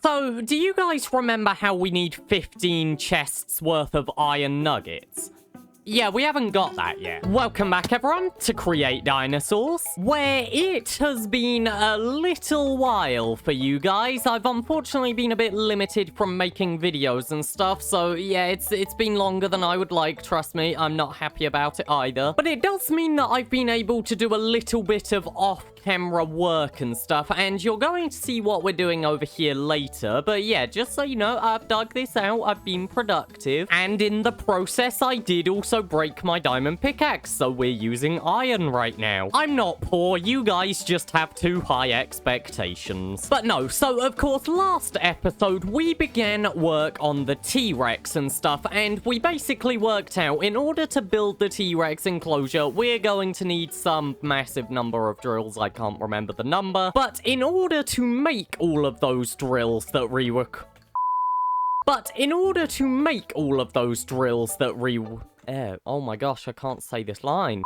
So, do you guys remember how we need 15 chests worth of iron nuggets? Yeah, we haven't got that yet. Welcome back, everyone, to Create Dinosaurs, where it has been a little while for you guys. I've unfortunately been a bit limited from making videos and stuff, so yeah, it's been longer than I would like, trust me. I'm not happy about it either. But it does mean that I've been able to do a little bit of off-camera work and stuff, and you're going to see what we're doing over here later. But yeah, just so you know, I've dug this out, I've been productive, and in the process, I did also break my diamond pickaxe, so we're using iron right now. I'm not poor, you guys just have too high expectations. But no, so of course last episode we began work on the T-Rex and stuff, and we basically worked out in order to build the T-Rex enclosure we're going to need some massive number of drills. I can't remember the number, but in order to make all of those drills that oh my gosh, I can't say this line.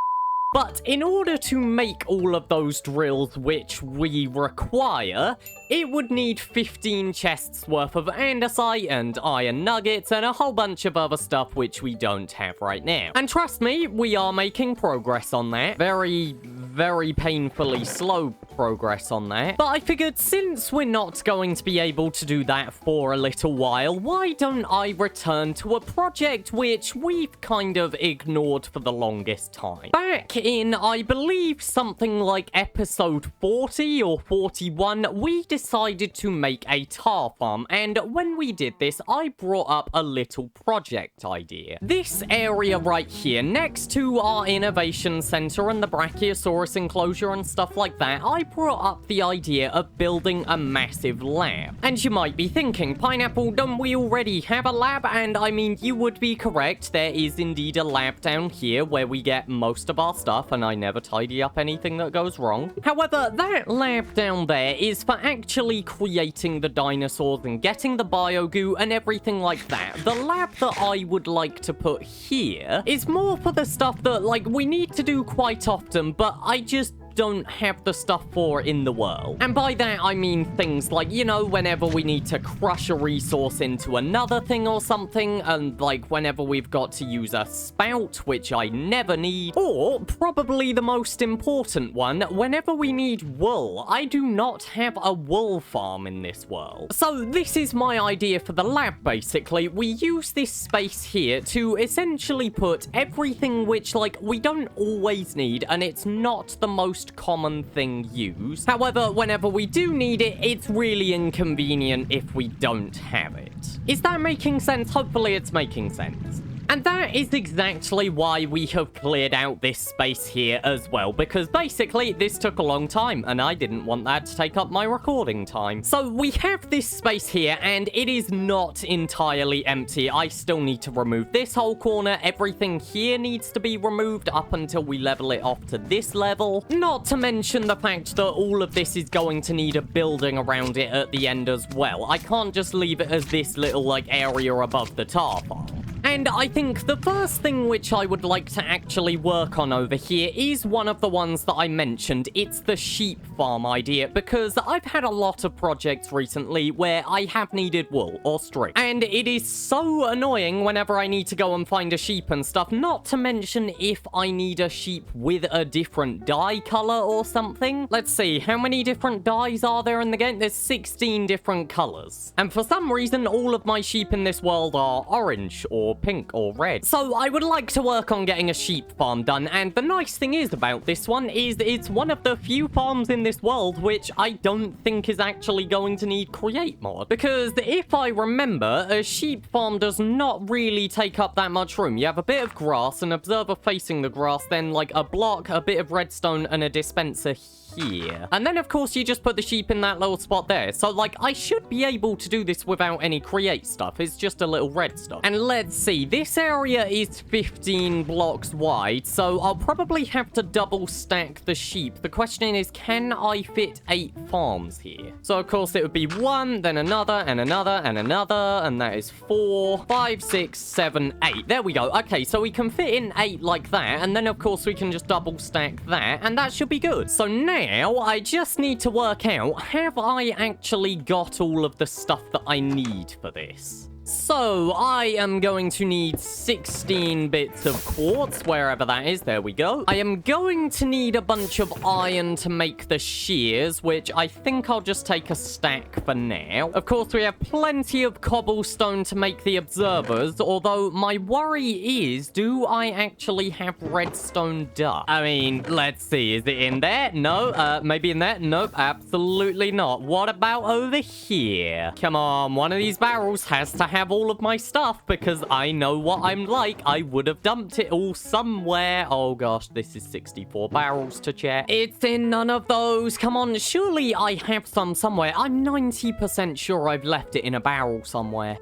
But in order to make all of those drills which we require, it would need 15 chests worth of andesite and iron nuggets and a whole bunch of other stuff which we don't have right now. And trust me, we are making progress on that. Very painfully slow progress on that. But I figured since we're not going to be able to do that for a little while, why don't I return to a project which we've kind of ignored for the longest time. Back in, I believe, something like episode 40 or 41, we decided to make a tar farm, and when we did this, I brought up a little project idea. This area right here, next to our innovation center and the Brachiosaurus enclosure and stuff like that, I brought up the idea of building a massive lab. And you might be thinking, Pineapple, don't we already have a lab? And I mean, you would be correct, there is indeed a lab down here where we get most of our stuff, and I never tidy up anything that goes wrong. However, that lab down there is for actually creating the dinosaurs and getting the biogoo and everything like that. The lab that I would like to put here is more for the stuff that, like, we need to do quite often, but I just don't have the stuff for in the world. And by that, I mean things like, you know, whenever we need to crush a resource into another thing or something, and like whenever we've got to use a spout, which I never need, or probably the most important one, whenever we need wool. I do not have a wool farm in this world. So this is my idea for the lab, basically. We use this space here to essentially put everything which, like, we don't always need, and it's not the most common thing used. However, whenever we do need it, it's really inconvenient if we don't have it. Is that making sense? Hopefully it's making sense. And that is exactly why we have cleared out this space here as well, because basically this took a long time and I didn't want that to take up my recording time. So we have this space here and it is not entirely empty. I still need to remove this whole corner. Everything here needs to be removed up until we level it off to this level. Not to mention the fact that all of this is going to need a building around it at the end as well. I can't just leave it as this little, like, area above the tar farm. And I think the first thing which I would like to actually work on over here is one of the ones that I mentioned. It's the sheep farm idea, because I've had a lot of projects recently where I have needed wool or string. And it is so annoying whenever I need to go and find a sheep and stuff, not to mention if I need a sheep with a different dye color or something. Let's see, how many different dyes are there in the game? There's 16 different colors. And for some reason, all of my sheep in this world are orange or pink or red. So I would like to work on getting a sheep farm done, and the nice thing is about this one is it's one of the few farms in this world which I don't think is actually going to need create mod, because if I remember, a sheep farm does not really take up that much room. You have a bit of grass, an observer facing the grass, then like a block, a bit of redstone, and a dispenser here. And then, of course, you just put the sheep in that little spot there. So, like, I should be able to do this without any create stuff. It's just a little redstone. And let's see, this area is 15 blocks wide, so I'll probably have to double stack the sheep. The question is, can I fit 8 farms here? So, of course, it would be 1, then another, and another, and another, and that is 4, 5, 6, 7, 8. There we go. Okay, so we can fit in 8 like that, and then, of course, we can just double stack that, and that should be good. So now, now, I just need to work out, have I actually got all of the stuff that I need for this? So, I am going to need 16 bits of quartz, wherever that is. There we go. I am going to need a bunch of iron to make the shears, which I think I'll just take a stack for now. Of course, we have plenty of cobblestone to make the observers, although my worry is, do I actually have redstone dust? I mean, let's see. Is it in there? No. Maybe in there? Nope, absolutely not. What about over here? Come on, one of these barrels has to have all of my stuff, because I know what I'm like. I would have dumped it all somewhere. Oh gosh, this is 64 barrels to check. It's in none of those. Come on, surely I have some somewhere. I'm 90% sure I've left it in a barrel somewhere.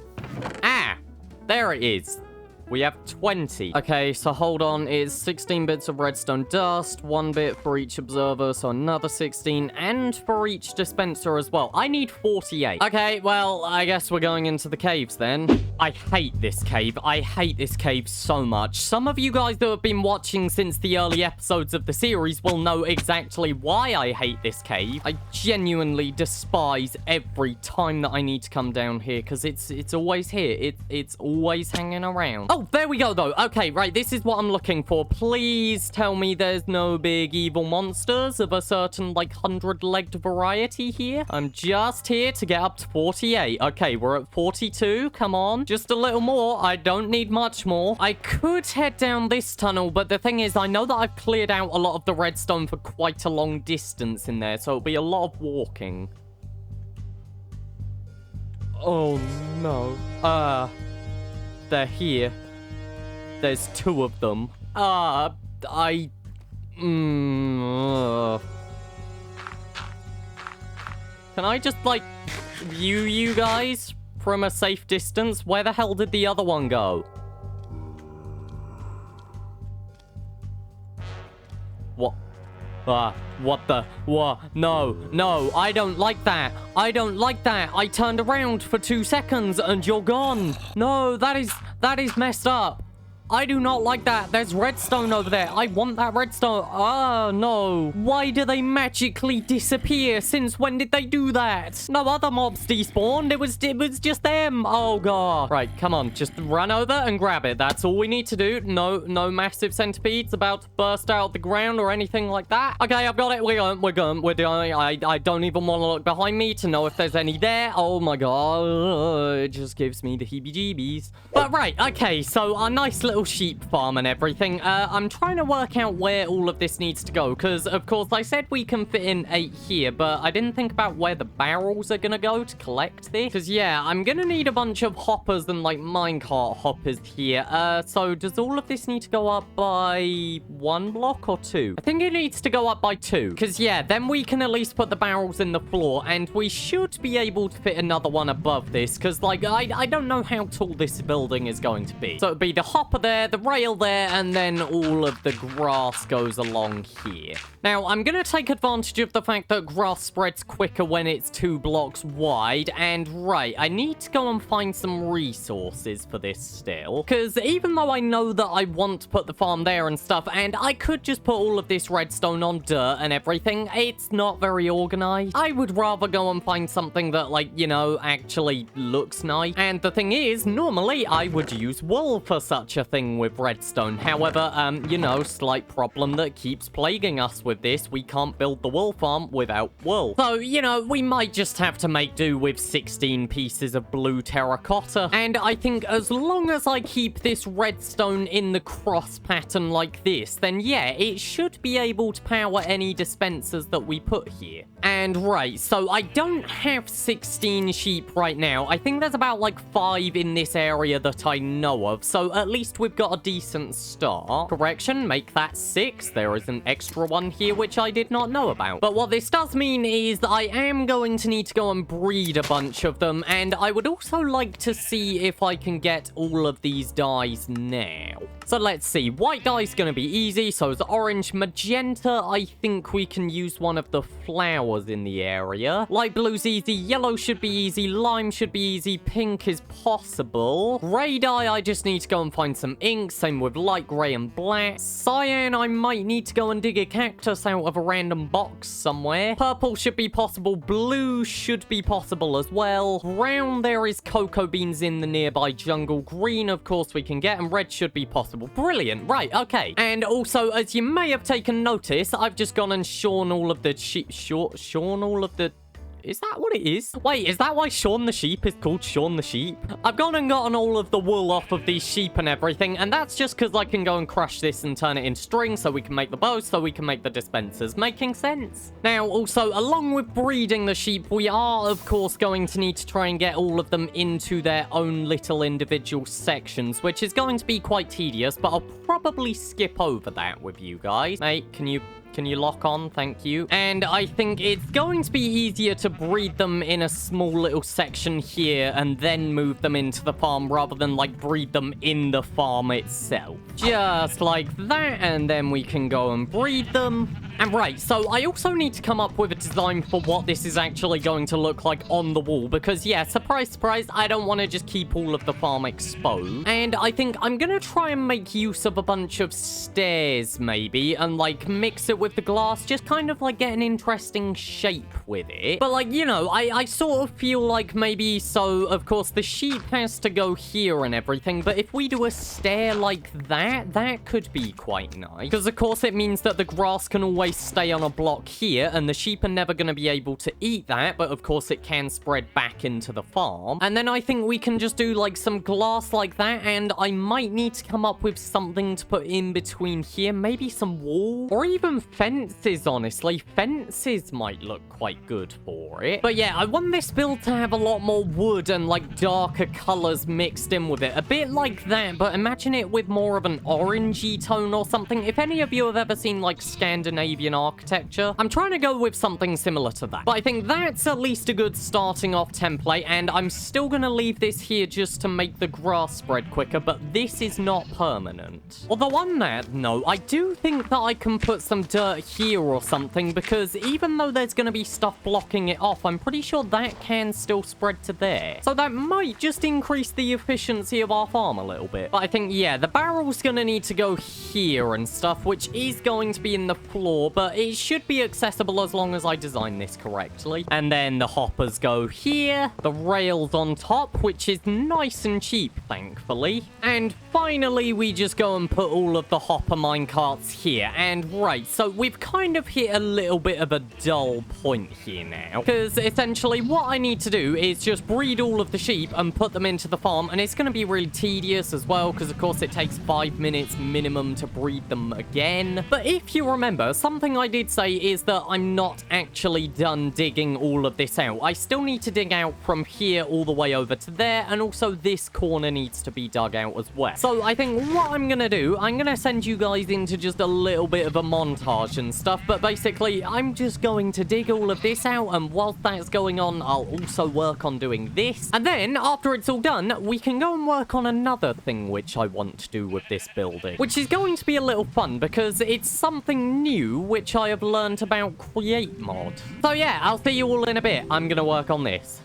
Ah, there it is. We have 20. Okay, so hold on. It's 16 bits of redstone dust, 1 bit for each observer, so another 16, and for each dispenser as well. I need 48. Okay, well, I guess we're going into the caves then. I hate this cave. I hate this cave so much. Some of you guys that have been watching since the early episodes of the series will know exactly why I hate this cave. I genuinely despise every time that I need to come down here, because it's always here. It's always hanging around. Oh, there we go, though. Okay, right, this is what I'm looking for. Please tell me there's no big evil monsters of a certain, like, 100-legged variety here. I'm just here to get up to 48. Okay, we're at 42. Come on. Just a little more. I don't need much more. I could head down this tunnel, but the thing is, I know that I've cleared out a lot of the redstone for quite a long distance in there, so it'll be a lot of walking. Oh, no. They're here. There's 2 of them. Can I just, like, view you guys from a safe distance? Where the hell did the other one go? What? What the? What? No, I don't like that. I don't like that. I turned around for 2 seconds and you're gone. No, that is messed up. I do not like that. There's redstone over there. I want that redstone. Oh, no. Why do they magically disappear? Since when did they do that? No other mobs despawned. It was just them. Oh, God. Right, come on. Just run over and grab it. That's all we need to do. No massive centipedes about to burst out the ground or anything like that. Okay, I've got it. We're going. I don't even want to look behind me to know if there's any there. Oh, my God. It just gives me the heebie-jeebies. But, right. Okay, so our nice little sheep farm and everything. I'm trying to work out where all of this needs to go, because of course I said we can fit in 8 here, but I didn't think about where the barrels are gonna go to collect this, because yeah, I'm gonna need a bunch of hoppers and like minecart hoppers here. So does all of this need to go up by 1 block or 2? I think it needs to go up by 2, because yeah, then we can at least put the barrels in the floor, and we should be able to fit another one above this, because like I don't know how tall this building is going to be. So it'd be the hopper there, the rail there, and then all of the grass goes along here. Now, I'm going to take advantage of the fact that grass spreads quicker when it's 2 blocks wide, and right, I need to go and find some resources for this still, because even though I know that I want to put the farm there and stuff, and I could just put all of this redstone on dirt and everything, it's not very organized. I would rather go and find something that, like, you know, actually looks nice. And the thing is, normally I would use wool for such a thing with redstone. However, you know, slight problem that keeps plaguing us with this. We can't build the wool farm without wool. So, you know, we might just have to make do with 16 pieces of blue terracotta. And I think as long as I keep this redstone in the cross pattern like this, then yeah, it should be able to power any dispensers that we put here. And right, so I don't have 16 sheep right now. I think there's about like 5 in this area that I know of. So at least we've got a decent start. Correction, make that 6. There is an extra one here which I did not know about. But what this does mean is that I am going to need to go and breed a bunch of them, and I would also like to see if I can get all of these dyes now. So let's see. White dye is going to be easy, so is orange. Magenta, I think we can use one of the flowers in the area. Light blue's easy. Yellow should be easy. Lime should be easy. Pink is possible. Gray dye, I just need to go and find some some ink. Same with light grey and black. Cyan, I might need to go and dig a cactus out of a random box somewhere. Purple should be possible. Blue should be possible as well. Brown, there is cocoa beans in the nearby jungle. Green, of course, we can get. And red should be possible. Brilliant. Right, okay. And also, as you may have taken notice, I've just gone and shorn all of the sheep. Shorn all of the... Is that what it is? Wait, is that why Shaun the Sheep is called Shaun the Sheep? I've gone and gotten all of the wool off of these sheep and everything, and that's just because I can go and crush this and turn it into string so we can make the bows, so we can make the dispensers. Making sense? Now, also, along with breeding the sheep, we are, of course, going to need to try and get all of them into their own little individual sections, which is going to be quite tedious, but I'll probably skip over that with you guys. Mate, can you lock on? Thank you. And I think it's going to be easier to breed them in a small little section here and then move them into the farm rather than, like, breed them in the farm itself. Just like that, and then we can go and breed them. And right, so I also need to come up with a design for what this is actually going to look like on the wall. Because, yeah, surprise, surprise, I don't want to just keep all of the farm exposed. And I think I'm going to try and make use of a bunch of stairs, maybe, and, like, mix it with the glass. Just kind of, like, get an interesting shape with it. But, like, you know, I sort of feel like maybe, so, of course, the sheep has to go here and everything. But if we do a stair like that, that could be quite nice. Because, of course, it means that the grass can always stay on a block here, and the sheep are never going to be able to eat that, but of course it can spread back into the farm. And then I think we can just do like some glass like that, and I might need to come up with something to put in between here, maybe some wall, or even fences, honestly. Fences might look quite good for it. But yeah, I want this build to have a lot more wood and like darker colors mixed in with it, a bit like that, but imagine it with more of an orangey tone or something. If any of you have ever seen like Scandinavian architecture, I'm trying to go with something similar to that. But I think that's at least a good starting off template, and I'm still going to leave this here just to make the grass spread quicker, but this is not permanent. Although on that note, I do think that I can put some dirt here or something, because even though there's going to be stuff blocking it off, I'm pretty sure that can still spread to there. So that might just increase the efficiency of our farm a little bit. But I think, yeah, the barrel's going to need to go here and stuff, which is going to be in the floor, but it should be accessible as long as I design this correctly. And then the hoppers go here, the rails on top, which is nice and cheap, thankfully. And finally, we just go and put all of the hopper minecarts here. And right, so we've kind of hit a little bit of a dull point here now, because essentially what I need to do is just breed all of the sheep and put them into the farm, and it's going to be really tedious as well, because of course it takes 5 minutes minimum to breed them again. But if you remember, something I did say is that I'm not actually done digging all of this out. I still need to dig out from here all the way over to there, and also this corner needs to be dug out as well. So I think what I'm gonna do, I'm gonna send you guys into just a little bit of a montage and stuff, but basically I'm just going to dig all of this out, and whilst that's going on, I'll also work on doing this. And then after it's all done, we can go and work on another thing which I want to do with this building, which is going to be a little fun because it's something new which I have learned about Create Mod. So yeah, I'll see you all in a bit. I'm gonna work on this.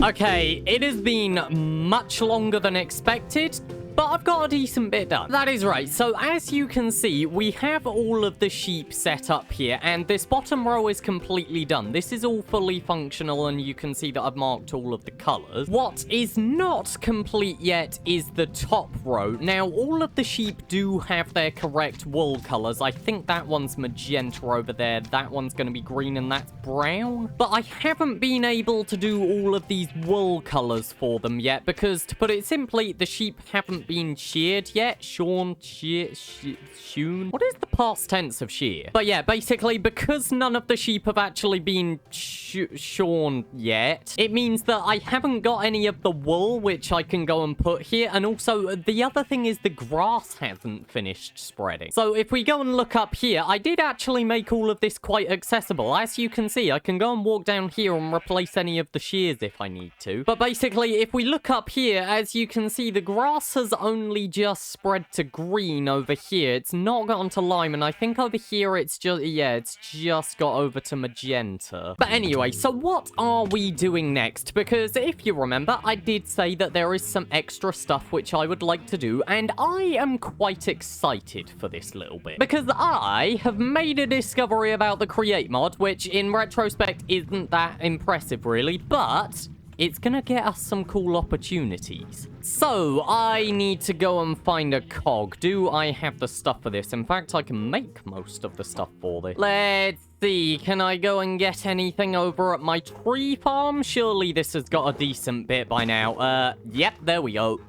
Okay, it has been much longer than expected, but I've got a decent bit done. That is right. So as you can see, we have all of the sheep set up here, and this bottom row is completely done. This is all fully functional, and you can see that I've marked all of the colors. What is not complete yet is the top row. Now, all of the sheep do have their correct wool colors. I think that one's magenta over there. That one's going to be green, and that's brown. But I haven't been able to do all of these wool colors for them yet, because to put it simply, the sheep haven't haven't been sheared yet. Shorn, shewn. What is the past tense of shear? But yeah, basically, because none of the sheep have actually been shorn yet, it means that I haven't got any of the wool, which I can go and put here. And also, the other thing is the grass hasn't finished spreading. So if we go and look up here, I did actually make all of this quite accessible. As you can see, I can go and walk down here and replace any of the shears if I need to. But basically, if we look up here, as you can see, the grass has only just spread to green over here. It's not gotten to lime, and I think over here it's just, yeah, it's just got over to magenta. But anyway, so what are we doing next? Because if you remember, I did say that there is some extra stuff which I would like to do, and I am quite excited for this little bit. Because I have made a discovery about the Create mod, which in retrospect isn't that impressive really, but it's gonna get us some cool opportunities. So, I need to go and find a cog. Do I have the stuff for this? In fact, I can make most of the stuff for this. Let's see. Can I go and get anything over at my tree farm? Surely this has got a decent bit by now. Yep, there we go.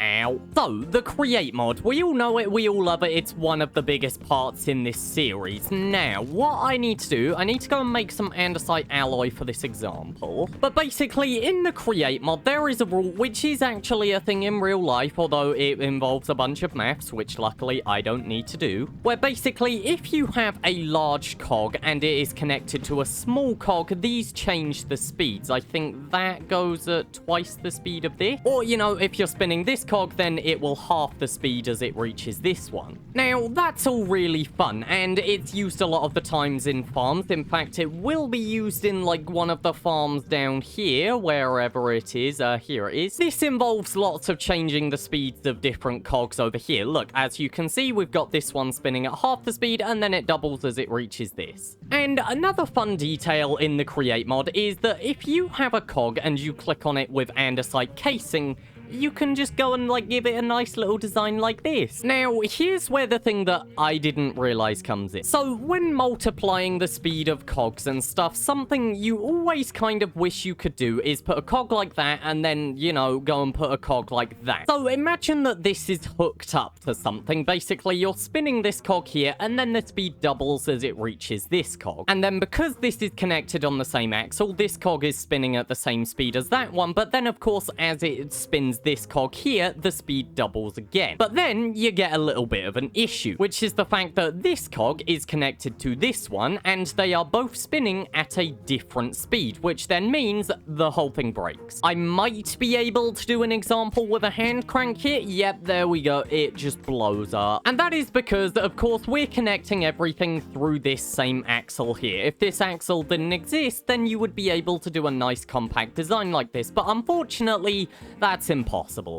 Ow. So, the Create mod. We all know it, we all love it. It's one of the biggest parts in this series. Now, what I need to do, I need to go and make some andesite alloy for this example. But basically, in the Create mod, there is a rule which is actually a thing in real life, although it involves a bunch of maths, which luckily I don't need to do, where basically, if you have a large cog and it is connected to a small cog, these change the speeds. I think that goes at twice the speed of this. Or, you know, if you're spinning this cog, then it will half the speed as it reaches this one. Now, that's all really fun, and it's used a lot of the times in farms. In fact, it will be used in, like, one of the farms down here, wherever it is. Here it is. This involves lots of changing the speeds of different cogs over here. Look, as you can see, we've got this one spinning at half the speed, and then it doubles as it reaches this. And another fun detail in the Create mod is that if you have a cog and you click on it with andesite casing, you can just go and, like, give it a nice little design like this. Now, here's where the thing that I didn't realize comes in. So, when multiplying the speed of cogs and stuff, something you always kind of wish you could do is put a cog like that and then, you know, go and put a cog like that. So, imagine that this is hooked up to something. Basically, you're spinning this cog here, and then the speed doubles as it reaches this cog. And then because this is connected on the same axle, this cog is spinning at the same speed as that one, but then, of course, as it spins this cog here, the speed doubles again. But then you get a little bit of an issue, which is the fact that this cog is connected to this one, and they are both spinning at a different speed, which then means the whole thing breaks. I might be able to do an example with a hand crank here. Yep, there we go. It just blows up. And that is because, of course, we're connecting everything through this same axle here. If this axle didn't exist, then you would be able to do a nice compact design like this, but unfortunately, that's impossible.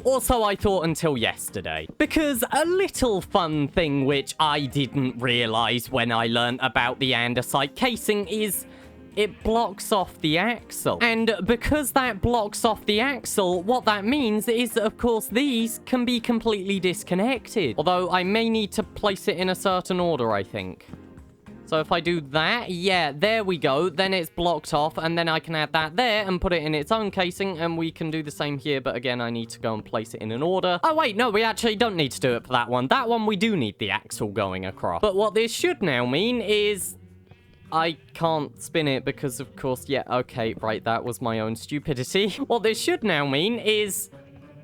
Also, I thought until yesterday. Because a little fun thing which I didn't realize when I learned about the andesite casing is it blocks off the axle. And because that blocks off the axle, what that means is, of course, these can be completely disconnected. Although I may need to place it in a certain order, I think. So if I do that, yeah, there we go. Then it's blocked off, and then I can add that there and put it in its own casing, and we can do the same here, but again, I need to go and place it in an order. Oh, wait, no, we actually don't need to do it for that one. That one, we do need the axle going across. But what this should now mean is I can't spin it because, of course, yeah, okay, right, that was my own stupidity. What this should now mean is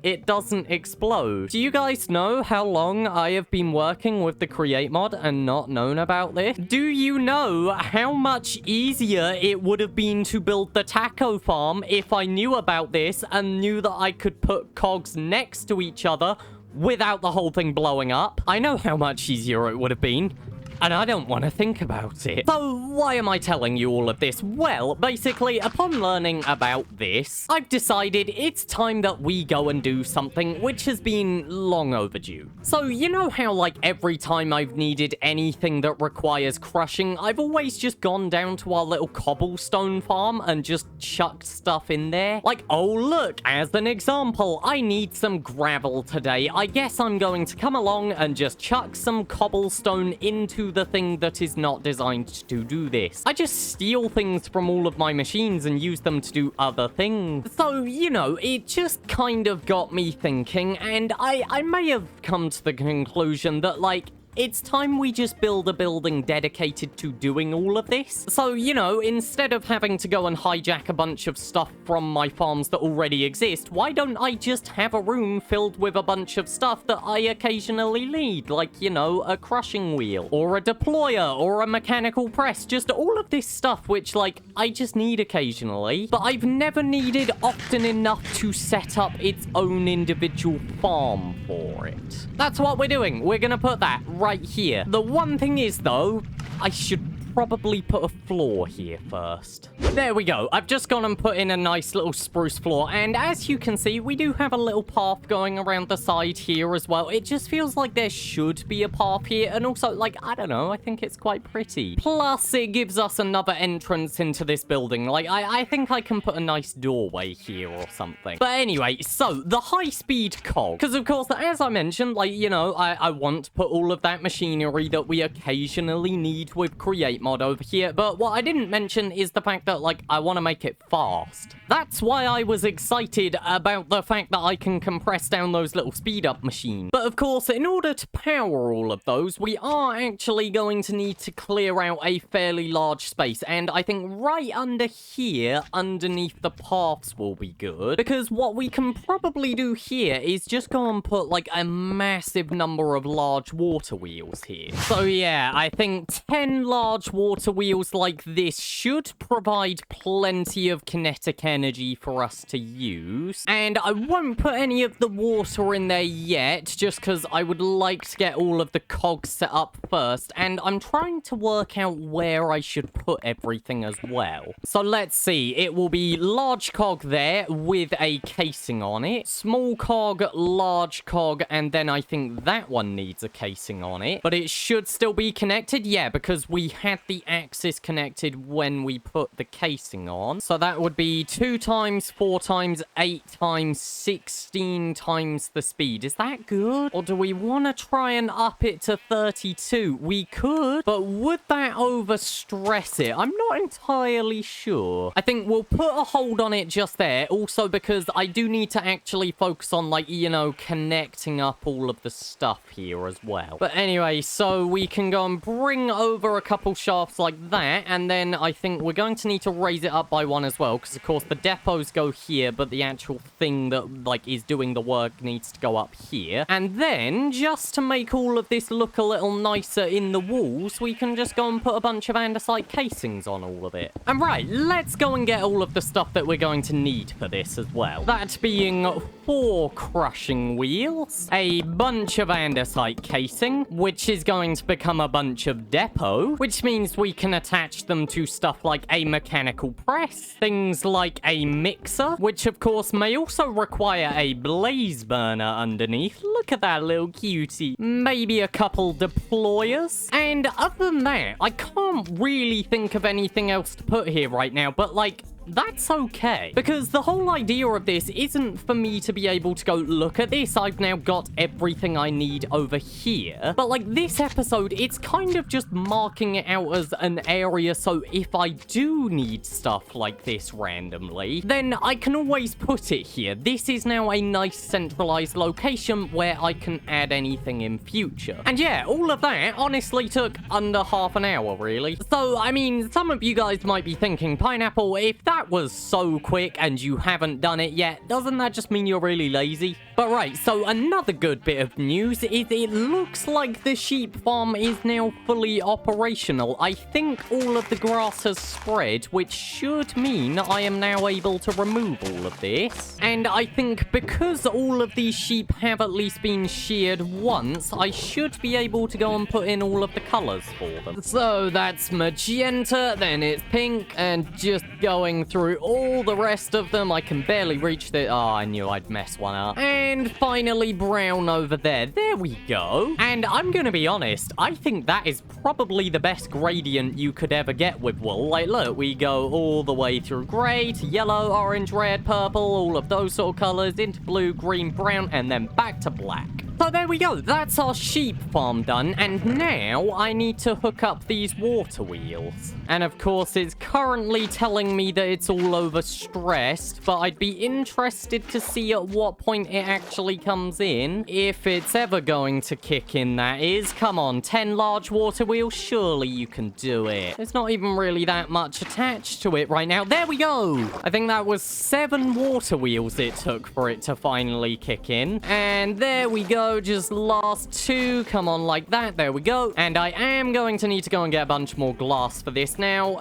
it doesn't explode. Do you guys know how long I have been working with the Create mod and not known about this? Do you know how much easier it would have been to build the taco farm if I knew about this and knew that I could put cogs next to each other without the whole thing blowing up? I know how much easier it would have been. And I don't want to think about it. So why am I telling you all of this? Well, basically, upon learning about this, I've decided it's time that we go and do something which has been long overdue. So you know how, like, every time I've needed anything that requires crushing, I've always just gone down to our little cobblestone farm and just chucked stuff in there? Like, oh look, as an example, I need some gravel today. I guess I'm going to come along and just chuck some cobblestone into do the thing that is not designed to do this. I just steal things from all of my machines and use them to do other things. So, you know, it just kind of got me thinking, and I may have come to the conclusion that, like, it's time we just build a building dedicated to doing all of this. So, you know, instead of having to go and hijack a bunch of stuff from my farms that already exist, why don't I just have a room filled with a bunch of stuff that I occasionally need? Like, you know, a crushing wheel, or a deployer, or a mechanical press. Just all of this stuff which, like, I just need occasionally, but I've never needed often enough to set up its own individual farm for it. That's what we're doing. We're gonna put that right here. The one thing is, though, I should probably put a floor here first. There we go. I've just gone and put in a nice little spruce floor, and as you can see, we do have a little path going around the side here as well. It just feels like there should be a path here, and also, like, I don't know, I think it's quite pretty. Plus, it gives us another entrance into this building. Like, I think I can put a nice doorway here or something. But anyway, so, the high-speed cog. Because, of course, as I mentioned, like, you know, I want to put all of that machinery that we occasionally need with Create mod over here, but what I didn't mention is the fact that, like, I want to make it fast. That's why I was excited about the fact that I can compress down those little speed up machines. But of course, in order to power all of those, we are actually going to need to clear out a fairly large space, and I think right under here, underneath the paths will be good, because what we can probably do here is just go and put, like, a massive number of large water wheels here. So yeah, I think 10 large water wheels like this should provide plenty of kinetic energy for us to use. And I won't put any of the water in there yet, just because I would like to get all of the cogs set up first. And I'm trying to work out where I should put everything as well. So let's see. It will be large cog there with a casing on it. Small cog, large cog, and then I think that one needs a casing on it. But it should still be connected. Yeah, because we had the axis connected when we put the casing on. So that would be 2 times 4 times 8 times 16 times the speed. Is that good? Or do we want to try and up it to 32? We could, but would that overstress it? I'm not entirely sure. I think we'll put a hold on it just there. Also because I do need to actually focus on, like, you know, connecting up all of the stuff here as well. But anyway, so we can go and bring over a couple shafts like that, and then I think we're going to need to raise it up by 1 as well, because of course the depots go here, but the actual thing that, like, is doing the work needs to go up here. And then, just to make all of this look a little nicer in the walls, we can just go and put a bunch of andesite casings on all of it. And right, let's go and get all of the stuff that we're going to need for this as well. That being 4 crushing wheels, a bunch of andesite casing, which is going to become a bunch of depot, which means we can attach them to stuff like a mechanical press, things like a mixer, which of course may also require a blaze burner underneath. Look at that little cutie. Maybe a couple deployers. And other than that, I can't really think of anything else to put here right now, but, like, that's okay. Because the whole idea of this isn't for me to be able to go, look at this, I've now got everything I need over here. But, like, this episode, it's kind of just marking it out as an area, so if I do need stuff like this randomly, then I can always put it here. This is now a nice centralized location where I can add anything in future. And yeah, all of that honestly took under half an hour, really. So, I mean, some of you guys might be thinking, Pineapple, if that was so quick and you haven't done it yet, doesn't that just mean you're really lazy? But right, so another good bit of news is it looks like the sheep farm is now fully operational. I think all of the grass has spread, which should mean I am now able to remove all of this. And I think because all of these sheep have at least been sheared once, I should be able to go and put in all of the colors for them. So that's magenta, then it's pink, and just going through all the rest of them. I can barely reach the... Oh, I knew I'd mess one up. And finally brown over there. There we go. And I'm gonna be honest, I think that is probably the best gradient you could ever get with wool. Like, look, we go all the way through grey to yellow, orange, red, purple, all of those sort of colors, into blue, green, brown, and then back to black. So there we go. That's our sheep farm done. And now I need to hook up these water wheels. And of course, it's currently telling me that it's all overstressed, but I'd be interested to see at what point it actually comes in. If it's ever going to kick in, that is. Come on, 10 large water wheels. Surely you can do it. There's not even really that much attached to it right now. There we go. I think that was 7 water wheels it took for it to finally kick in. And there we go. Just last 2. Come on, like that. There we go. And I am going to need to go and get a bunch more glass for this now.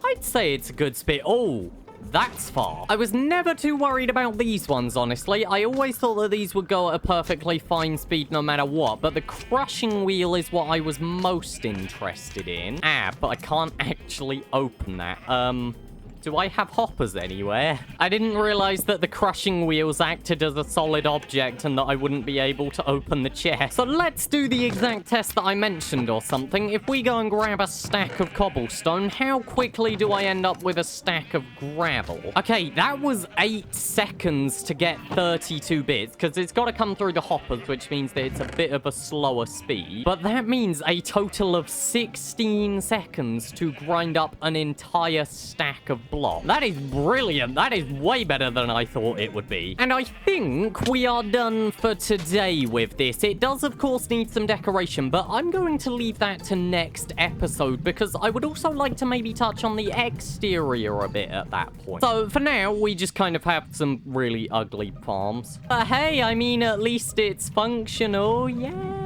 I'd say it's a good spit. Oh, that's far. I was never too worried about these ones, honestly. I always thought that these would go at a perfectly fine speed no matter what, but the crushing wheel is what I was most interested in. But I can't actually open that. Do I have hoppers anywhere? I didn't realize that the crushing wheels acted as a solid object and that I wouldn't be able to open the chest. So let's do the exact test that I mentioned or something. If we go and grab a stack of cobblestone, how quickly do I end up with a stack of gravel? Okay, that was 8 seconds to get 32 bits, because it's got to come through the hoppers, which means that it's a bit of a slower speed. But that means a total of 16 seconds to grind up an entire stack of block. That is brilliant. That is way better than I thought it would be. And I think we are done for today with this. It does, of course, need some decoration, but I'm going to leave that to next episode because I would also like to maybe touch on the exterior a bit at that point. So for now, we just kind of have some really ugly farms. But hey, I mean, at least it's functional. Yay!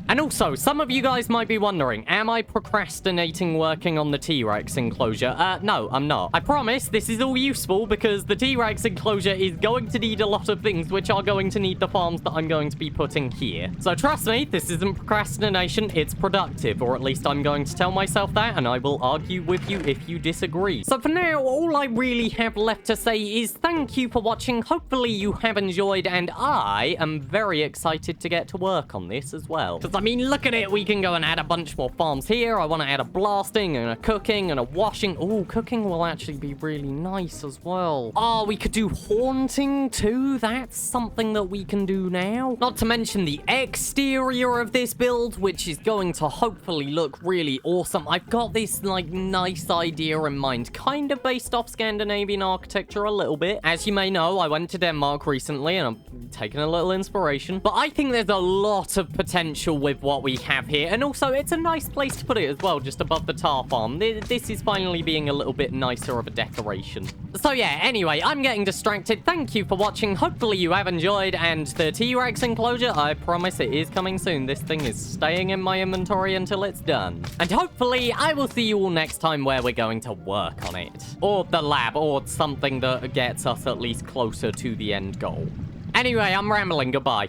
And also, some of you guys might be wondering, am I procrastinating working on the T-Rex enclosure? No, I'm not. I promise this is all useful because the T-Rex enclosure is going to need a lot of things, which are going to need the farms that I'm going to be putting here. So trust me, this isn't procrastination, it's productive, or at least I'm going to tell myself that, and I will argue with you if you disagree. So for now, all I really have left to say is thank you for watching. Hopefully you have enjoyed, and I am very excited to get to work on this as well. I mean, look at it. We can go and add a bunch more farms here. I want to add a blasting and a cooking and a washing. Oh, cooking will actually be really nice as well. Oh, we could do haunting too. That's something that we can do now. Not to mention the exterior of this build, which is going to hopefully look really awesome. I've got this, like, nice idea in mind, kind of based off Scandinavian architecture a little bit. As you may know, I went to Denmark recently and I'm taking a little inspiration. But I think there's a lot of potential with what we have here, and also it's a nice place to put it as well, just above the tar farm. This is finally being a little bit nicer of a decoration. So yeah, anyway, I'm getting distracted. Thank you for watching. Hopefully you have enjoyed, and the T-Rex enclosure, I promise it is coming soon. This thing is staying in my inventory until it's done. And hopefully I will see you all next time where we're going to work on it. Or the lab, or something that gets us at least closer to the end goal. Anyway, I'm rambling. Goodbye.